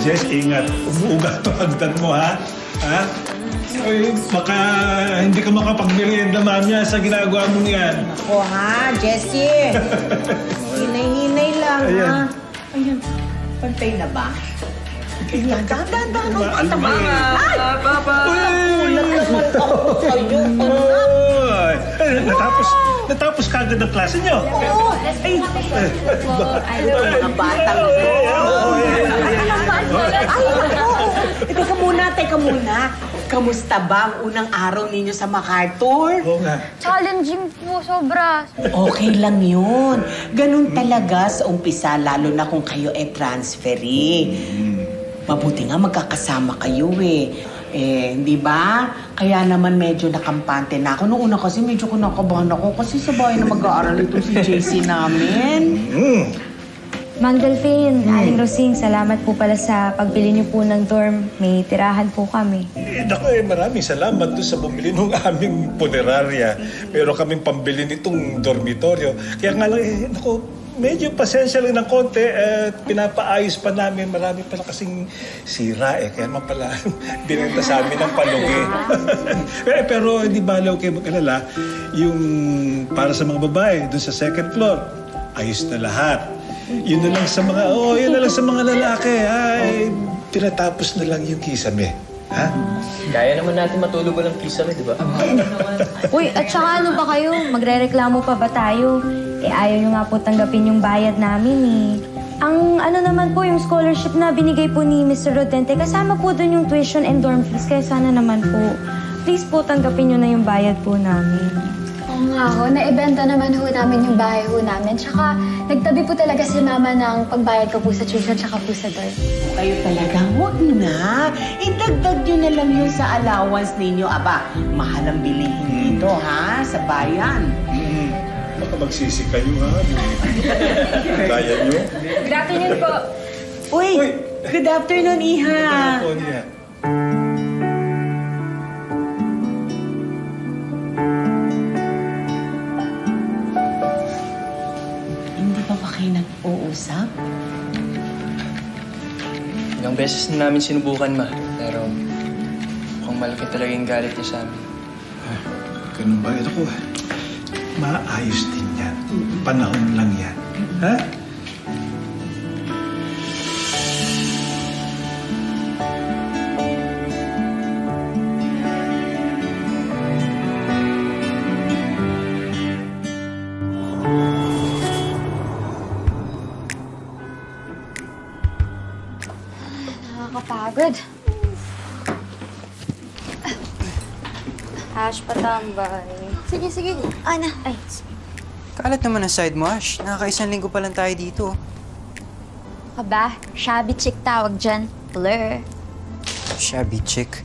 Jess, ingat. Umuugat to hagdan mo, ha? Ha? Ay, baka hindi ka makapagmerienda mamaya sa ginagawa mong yan. Ako, ha, Jessie? Hinay-hinay lang, ha? Ayan, pantay na ba? Ayan, dahan-dahan ang patama. Ay! Baba! Ulat naman ako sa'yo, anak. Natapos kagad ang klase niyo? Oo! Ay! Ay, mga batang ito. Teka muna. Kamusta ba ang unang araw ninyo sa MacArthur? Oo nga. Challenging po, sobra. Okay lang yun. Ganun talaga sa umpisa, lalo na kung kayo transferee. Mabuti nga magkakasama kayo hindi ba? Kaya naman medyo nakampante na ako. Noong una kasi medyo kinakabahan ako kasi sa bahay na mag-aaral ito si JC namin. Mang Delphine, Aling Rosing, salamat po pala sa pagbili niyo po ng dorm. May tirahan po kami. Maraming salamat doon sa bumili ng aming punerarya. Pero kaming pambili nitong dormitoryo. Kaya nga lang, medyo pasensya lang ng konti. Pinapaayos pa namin. Marami pala kasing sira Kaya naman pala binenta sa amin ng palugi. Pero hindi balaw kayo mag-alala. Yung para sa mga babae, doon sa second floor, ayos na lahat. Yun na lang sa mga lalaki. Ay, tinatapos na lang yung kisame. Ha? Kaya naman natin matulog walang kisame, di ba? Uy, at saka ano ba kayo? Magre-reklamo pa ba tayo? Ayaw nyo nga po tanggapin yung bayad namin Ang naman po, yung scholarship na binigay po ni Mr. Rodente, kasama po dun yung tuition and dorm fees. Kaya sana naman po, please po tanggapin nyo na yung bayad po namin. Oo nga naibenta naman namin yung bahay namin. Tsaka nagtabi po talaga si Mama ng pagbayad ko po sa tuition tsaka po sa dorm. Kayo talaga, huwag na. Idagdag nyo na lang yun sa allowance ninyo. Aba, mahal ang bilihin dito, ha? Sa bayan. Baka magsisi kayo, ha? Kaya nyo? Good afternoon po. Uy! Good afternoon, Iha. Hindi pa kayo nag-uusap? Ilang beses na namin sinubukan, Ma. Pero mukhang malaki talaga yung galit niya sa amin. Ganun ba? Maayos din yan. Panahon lang yan. Ha? Nakakapagod. Ash, patambay. Sige. Ana. Ay, Kalat naman ang side mo, Ash. Nakaka-isang linggo pa lang tayo dito. Aba, shabby chick tawag dyan. Blur. Shabby chick.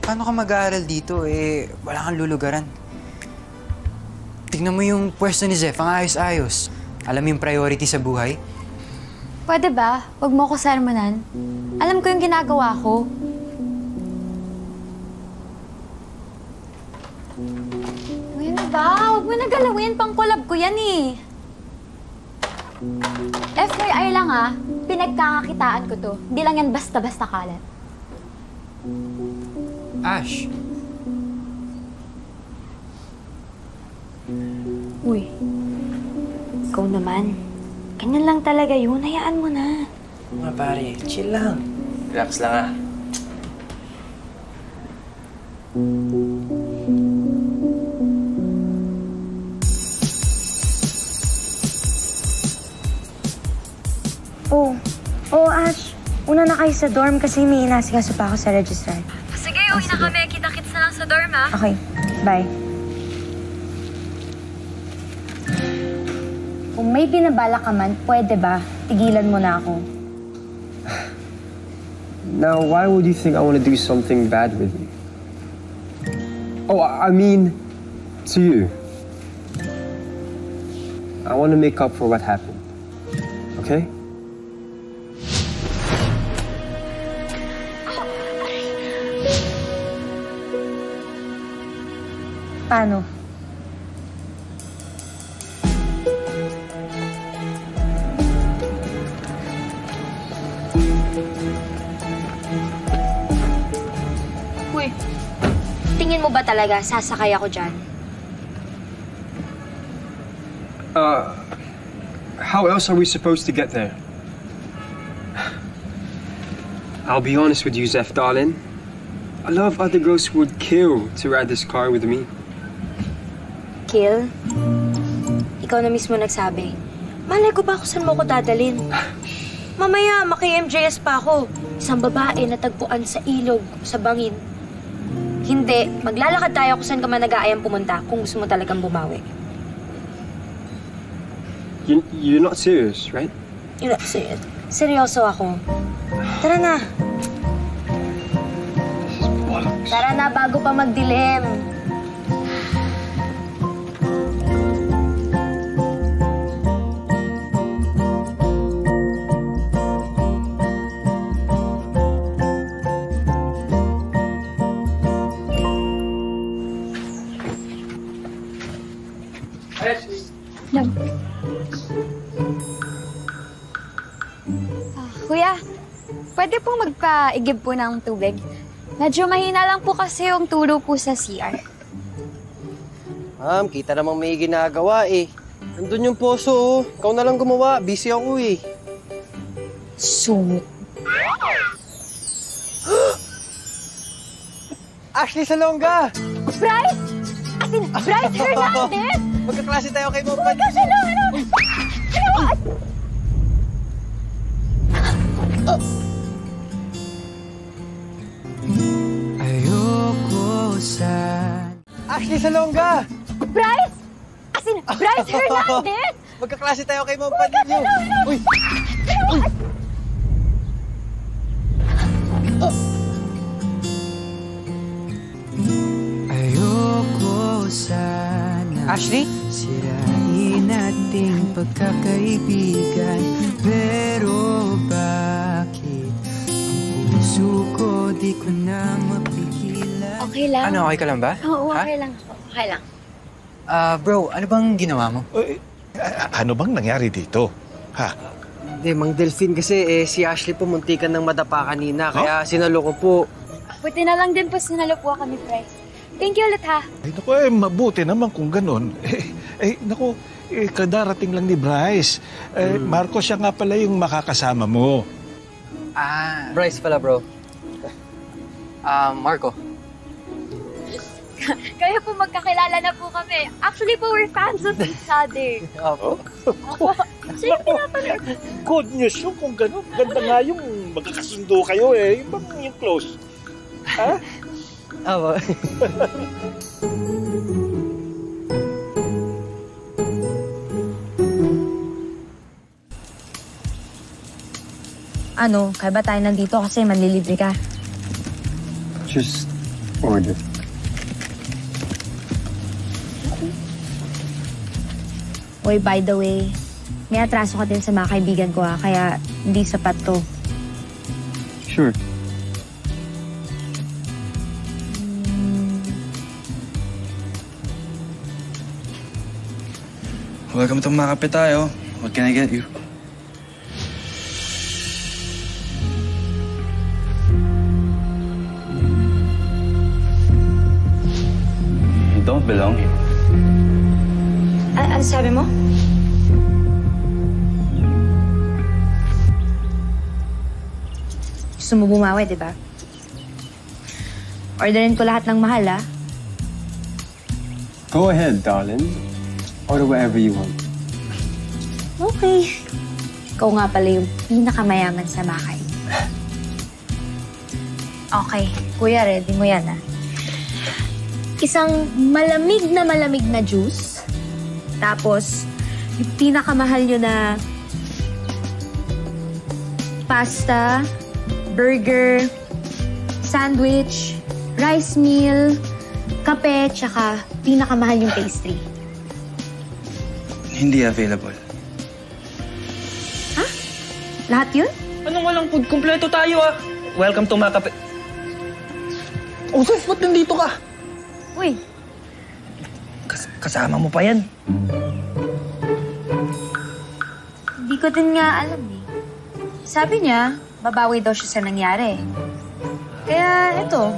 Paano ka mag-aaral dito? Wala kang lulugaran. Tignan mo yung pwesto ni Zeph, ang ayos-ayos. Alam mo yung priority sa buhay? Pwede ba? Huwag mo ko sermonan. Alam ko yung ginagawa ko. Ano ba? Huwag mo na galawin. Pang-collab ko yan FYI lang pinagkakakitaan ko to. Hindi lang yan basta-basta kalat. Ash. uy. Ikaw naman. Ganyan lang talaga yun. Hayaan mo na. Mga pare, chill lang. Relax lang Oh, Ash. Una na kayo sa dorm kasi may inasikaso pa ako sa registrar. Sige, uwi na kami. Kita-kits na lang sa dorm, Okay, bye. Kung may binabala ka man, pwede ba? Tigilan mo na ako. Now, why would you think I want to do something bad with you? Oh, I mean, to you. I want to make up for what happened. Okay? Paano? Uy, tingin mo ba talaga sasakay ako dyan? How else are we supposed to get there? I'll be honest with you, Zeph, darling. A lot of other girls would kill to ride this car with me. Kill? Ikaw na mismo nagsabi. Malay ko ba kung saan mo ko dadalhin? Mamaya, maki-MJS pa ako. Isang babae na tagpuan sa ilog, sa bangin. Hindi, maglalakad tayo kung saan ka man nag-aayang pumunta kung gusto mo talagang bumawi. You're not serious, right? You're not serious. Seryoso ako. Tara na. Tara na bago pa magdilim. Kuya, pwede pong magpaigib po ng tubig? Medyo mahina lang po kasi yung tulo po sa CR. Ma'am, kita namang may ginagawa eh. Nandun yung poso oh. Ikaw na lang gumawa. Busy ako eh. Sumit. Ashley Salonga! Bryce! As in, Bryce Hernandez! Magkaklase tayo kay Ma'am Pan. Ayoko sana. Ashley Salonga! Bryce! As in, Bryce Hernandez! Magkaklase tayo kay Ma'am Pan. Uy! Uy! Ayoko sana. Ashley? Sirain nating pagkakaibigan. Pero bakit ang puso ko di ko na mapigilan? Okay lang. Ano, okay ka lang ba? Oo, Ha? okay lang ako. Okay lang. Bro, ano bang ginawa mo? Ano bang nangyari dito? Ha? Hindi, Mang Delphine kasi si Ashley po muntikan ng madapa kanina. Kaya sinalo ko po. Buti na lang din po sinalo po ako ni Bryce. Thank you ulit ha. Ay, naku, mabuti naman kung ganun. Naku, kadarating lang ni Bryce. Marco, siya nga pala yung makakasama mo. Bryce pala, bro. Marco. Kaya po magkakilala na po kami. Actually po, we're fans of each other. Opo. Siya yung pinapanood. Good news yun kung ganun. Ganda nga yung magkakasundo kayo eh. Yung bang yung close. Ha? Opo. Ano, kaya ba tayo nandito kasi manlilibre ka? Just order. Uy, by the way, may atraso ka din sa mga kaibigan ko kaya hindi sapat to. Sure. Welcome to Makape tayo. What can I get you? You don't belong here. Ano sabi mo? Gusto mo bumawi, di ba? Orderin ko lahat ng mahal, ha? Go ahead, darling. Order whatever you want. Okay. Ikaw nga pala yung pinakamayaman sa Makay. Okay. Kuya, ready mo yan, ha? Isang malamig na juice. Tapos, yung pinakamahal nyo na pasta, burger, sandwich, rice meal, kape, tsaka pinakamahal yung pastry. Hindi available. Ha? Lahat yun? Anong walang food? Kompleto tayo ah. Welcome to Makape. Oh, Seth, ba't nandito ka? Uy, Kasama mo pa yan. hindi ko din nga alam eh. Sabi niya, babawi daw siya sa nangyari. Kaya eto,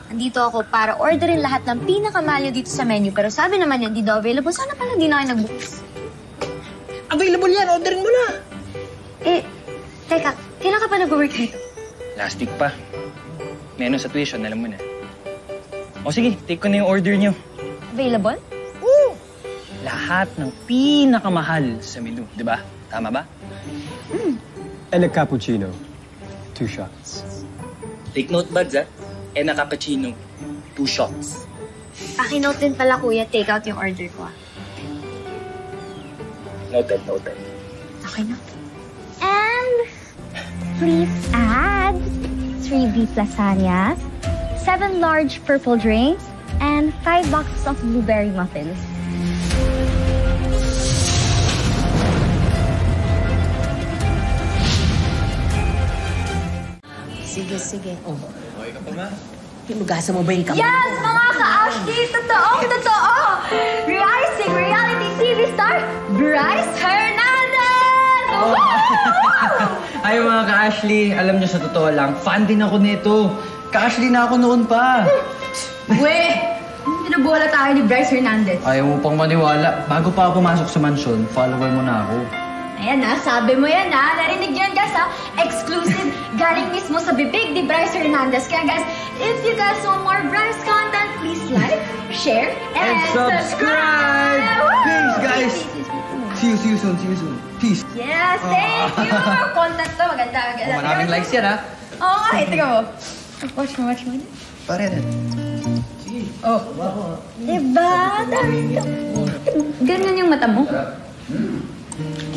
andito ako para orderin lahat ng pinakamahal dito sa menu. Pero sabi naman niya, hindi daw available. Sana pala di na kayo nag-books. Available yan, orderin mo na. Teka, kailan ka pa nag-work dito? Last week pa. Meron sa tuition, alam mo na. O sige, take ko na yung order niyo. Available? Lahat ng pinakamahal sa menu, di ba? Tama ba? And a cappuccino. 2 shots. Take note, buds, ha? And a cappuccino. 2 shots. Pakinote din pala, kuya. Take out yung order ko, Noted. Okay na. And please add 3 beef lasagnas, 7 large purple drinks, and 5 boxes of blueberry muffins. Sige. Oh. Okay ka pa, ma? Hinugasan mo ba yung kamay? Yes, mga ka-Ashley! Totoo! Rising reality TV star, Bryce Hernandez! Ay, mga ka-Ashley, alam niyo sa totoo lang, fan din ako nito. Ka-Ashley na ako noon pa. Pinabola tayo ni Bryce Hernandez. Ayaw mo pang maniwala. Bago pa ako pumasok sa mansyon, follower mo na ako. Ayan na, sabi mo yan ha. Narinig yun guys ha. Exclusive galing mismo sa bibig ni Bryce Hernandez. Kaya guys, if you guys want more Bryce content, please like, share, and subscribe! Peace, guys! See you soon. Peace. Yes, thank you! Content to, maganda. Maraming likes yan, ha? Oo nga, ito mo. Watch mo. Pare rin. Diba? Ganyan yung mata mo.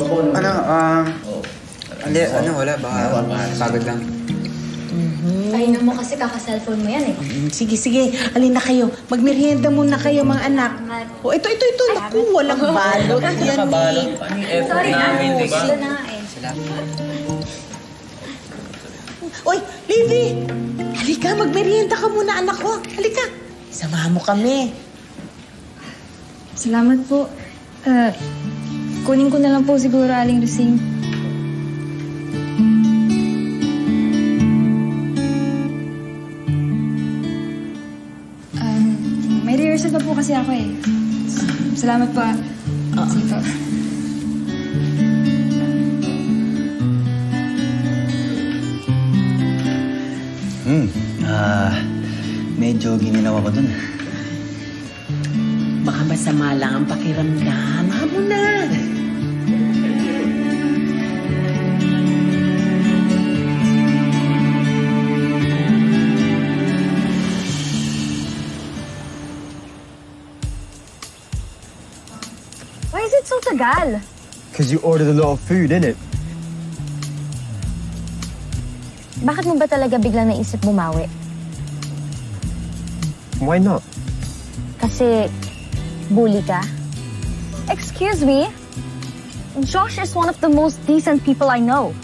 Wala. Baka pagod lang. Ay mo kasi kaka-cellphone mo yan eh. Sige. Alin na kayo. Magmerienda muna kayo, mga anak. Oh, ito. Naku, walang balot yan eh. Sorry namin, na. diba? Sila na nga eh. Oy, Livy! Halika, magmerienda ka muna, anak ko. Halika. Samahan mo kami. Salamat po. Kunin ko na lang po siguro, Aling Rosing. May rehearsal pa po kasi ako eh. Salamat po. Sige po. Medyo gininaw ako dun. Baka masama lang ang pakiramdam. Hamo na. Why is it so tagal? Because you ordered a lot of food, innit? Bakit mo ba talaga biglang naisip bumawi? Why not? Kasi bully ka? Excuse me? Josh is one of the most decent people I know.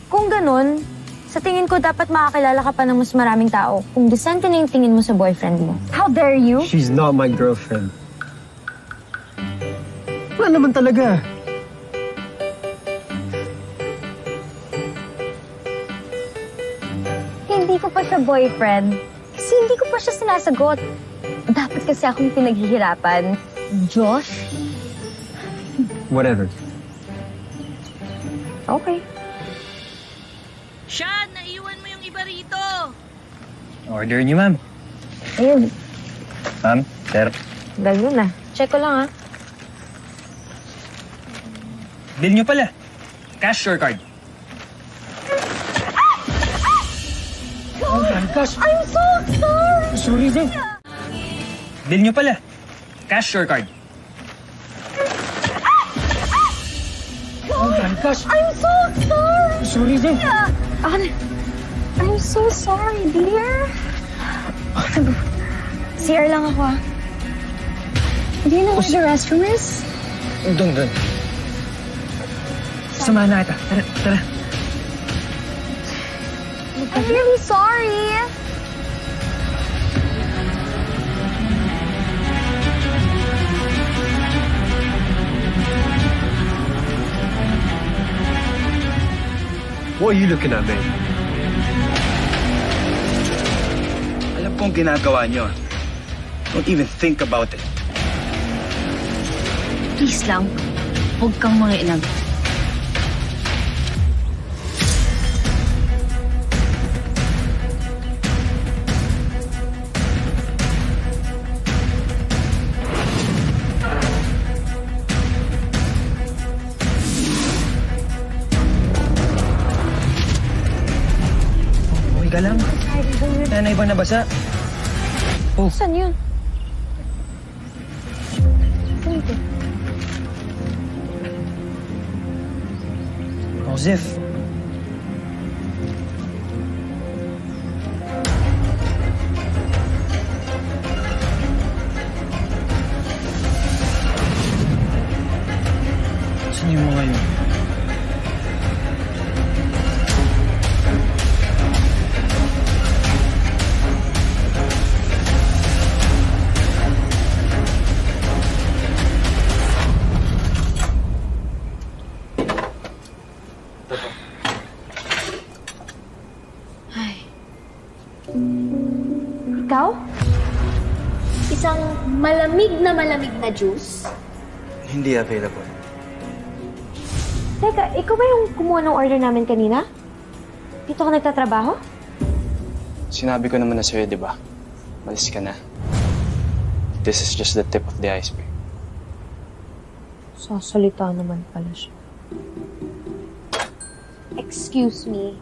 Kung ganun, sa tingin ko dapat makakilala ka pa ng mas maraming tao kung decente na yung tingin mo sa boyfriend mo. How dare you? She's not my girlfriend. Wala naman talaga. Hindi ko pa siya boyfriend. Kasi hindi ko pa siya sinasagot. Dapat kasi akong pinaghihirapan. Josh? Whatever. Okay. Sean, naiwan mo yung iba rito. Order niyo, ma'am. Ayun. Ma'am, sir. Dahil na. Check ko lang, ha? Bill niyo pala. Cash or card? Oh my gosh! I'm so sorry! Sorry, Zay. Bill niyo pala. Cash or card? Oh my gosh! I'm so sorry! Sorry, Zay. I'm so sorry, dear. CR lang ako, ah. Do you know where the restroom is? Doon. Samahan na kita. Tara. I'm really sorry. What are you looking at me? Alam kong ginagawa niyo. Don't even think about it. Please lang, huwag kang mga ilang. Okay ka lang? Nanay ba nabasa? Oh. Saan yun? Joseph. Saan yung mga yun? Ikaw? Isang malamig na juice? Hindi available. Teka, ikaw ba yung kumuha ng order namin kanina? Dito ka nagtatrabaho? Sinabi ko naman na sa'yo, di ba? Malis ka na. This is just the tip of the iceberg. Sasalita naman pala siya. Excuse me.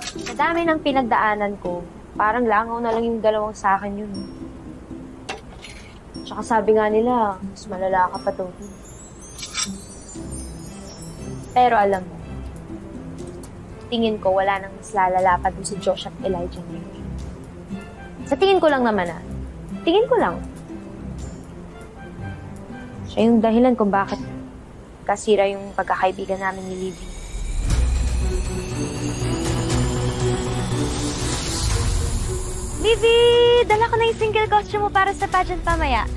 Sa dami ng pinagdaanan ko, parang langaw na lang yung dalawang sa akin yun. Tsaka sabi nga nila, mas malala ka pa daw. Pero alam mo, tingin ko wala nang mas lalala pa dun si Josh at Elijah ngayon. Sa tingin ko lang naman tingin ko lang. Siya yung dahilan kung bakit kasira yung pagkakaibigan namin ni Livy. Livy! Dala ko na yung single costume mo para sa pageant mamaya.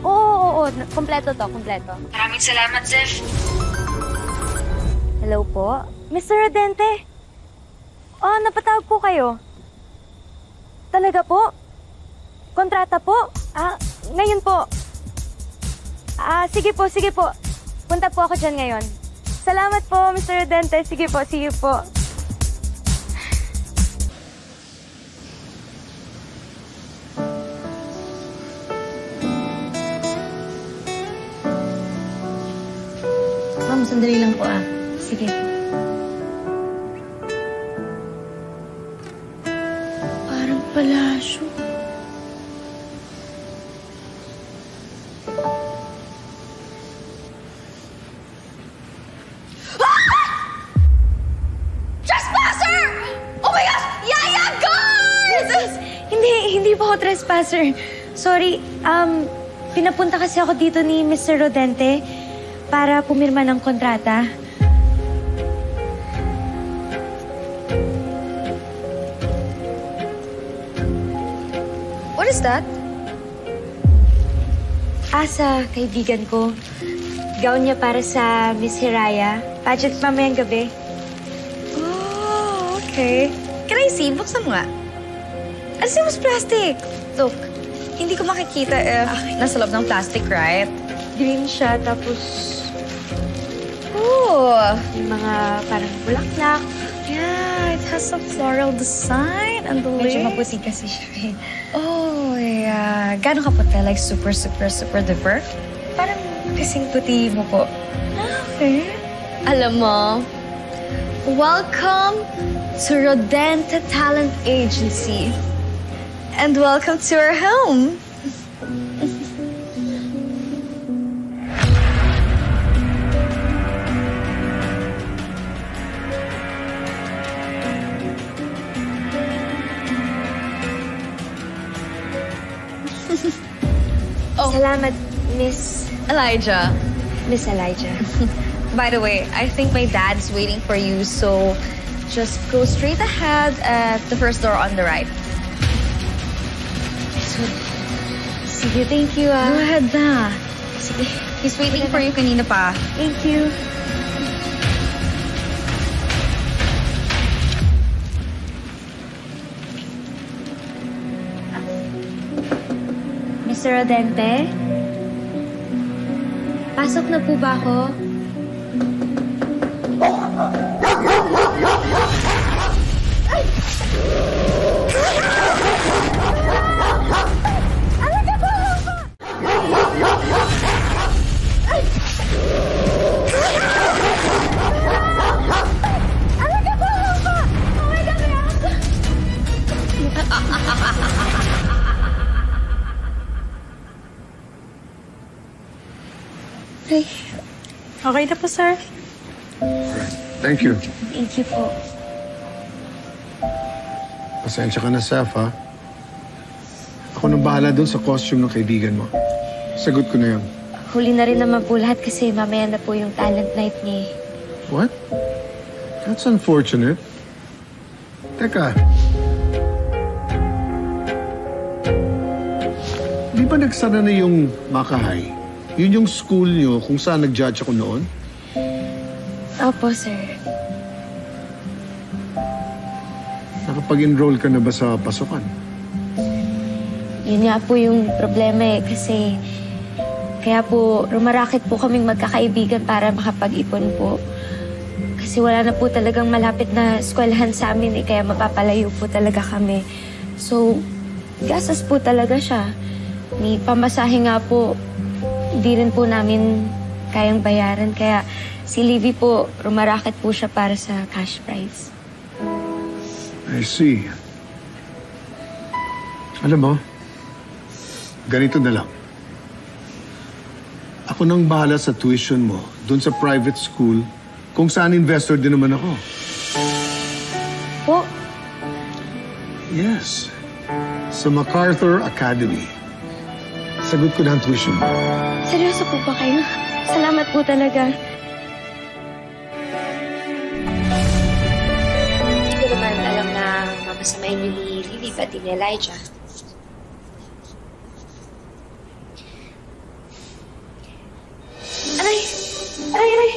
Oo. Kompleto to, kompleto. Maraming salamat, Zef. Hello po? Mr. Rodente? Oh, napatawag po kayo. Talaga po? Kontrata po? Ngayon po. Sige po. Punta po ako dyan ngayon. Salamat po, Mr. Rodente. Sige po, see you po. Ma'am, sandali lang po Sige. Parang palasyo. Trespasser! Oh my gosh! Yaya, guard! Hindi po ako trespasser. Sorry, pinapunta kasi ako dito ni Mr. Rodente para pumirma ng kontrata. What is that? Sa kaibigan ko. Gown niya para sa Miss Hiraya. Pageant mamayang gabi. Oh, okay. Can I see? Buksan mo nga. As it was plastic. Look, hindi ko makikita nasa loob ng plastic, right? Green siya, tapos may mga parang bulaklak. Yeah, it has a floral design and the Medyo lace. maputi kasi siya. Oh, yeah. Gano'n ka puti? Like super duper? Parang kasing puti mo po. Okay. Alam mo, welcome to Rodente Talent Agency. And welcome to our home. Salamat, Miss Elijah. Miss Elijah. By the way, I think my dad's waiting for you, so just go straight ahead at the first door on the right. Sige, thank you. Go ahead na. Sige. He's waiting for you kanina pa. Thank you. Mr. Rodente? Pasok na po ba ako? Okay na po, sir. Thank you. Thank you po. Pasensya ka na, Saf, ha? Ako nang bahala doon sa costume ng kaibigan mo. Sagot ko na yun. Huli na rin naman po lahat kasi mamaya na po yung talent night niya. What? That's unfortunate. Teka. Di ba nagsara na yung Makahay? Yun yung school niyo kung saan nag-judge ako noon? Opo, sir. Nakapag-enroll ka na ba sa pasukan? Yun nga po yung problema eh, kasi kaya po rumaraket po kaming magkakaibigan para makapag-ipon po. Kasi wala na po talagang malapit na eskwelahan sa amin eh, kaya mapapalayo po talaga kami. So, gasas po talaga siya. May pamasahe nga po, hindi rin po namin kayang bayaran. Kaya si Livy po, rumaraket po siya para sa cash prize. I see. Alam mo, ganito na lang. Ako nang bahala sa tuition mo doon sa private school kung saan investor din naman ako. Po? Yes. Sa MacArthur Academy. Sagot ko na ang tuition mo. Seryoso po ba kayo? Salamat po talaga. Hindi ko naman alam na mamasamayin niyo ni Lily pati ni Elijah. Aray! Aray, aray!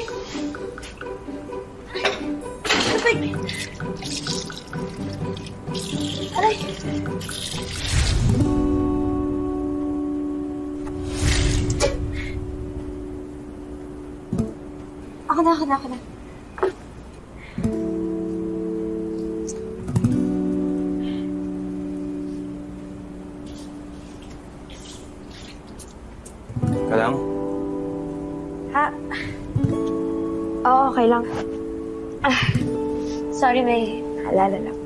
Aray! Aray! Ako na. Ka lang? Ha? Oo, okay lang. Sorry, may alala lang.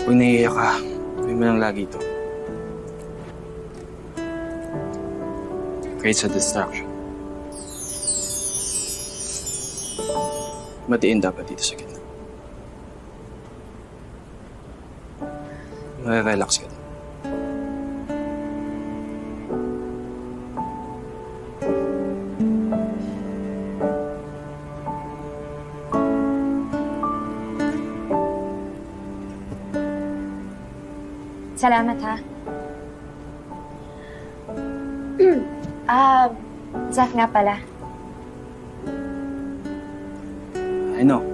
Kung naiiyak ka, gawin mo lang lagi ito. Creates a distraction. Matiin dapat dito sa gitna. Relax ka. Salamat, ha? Zaf nga pala. I know.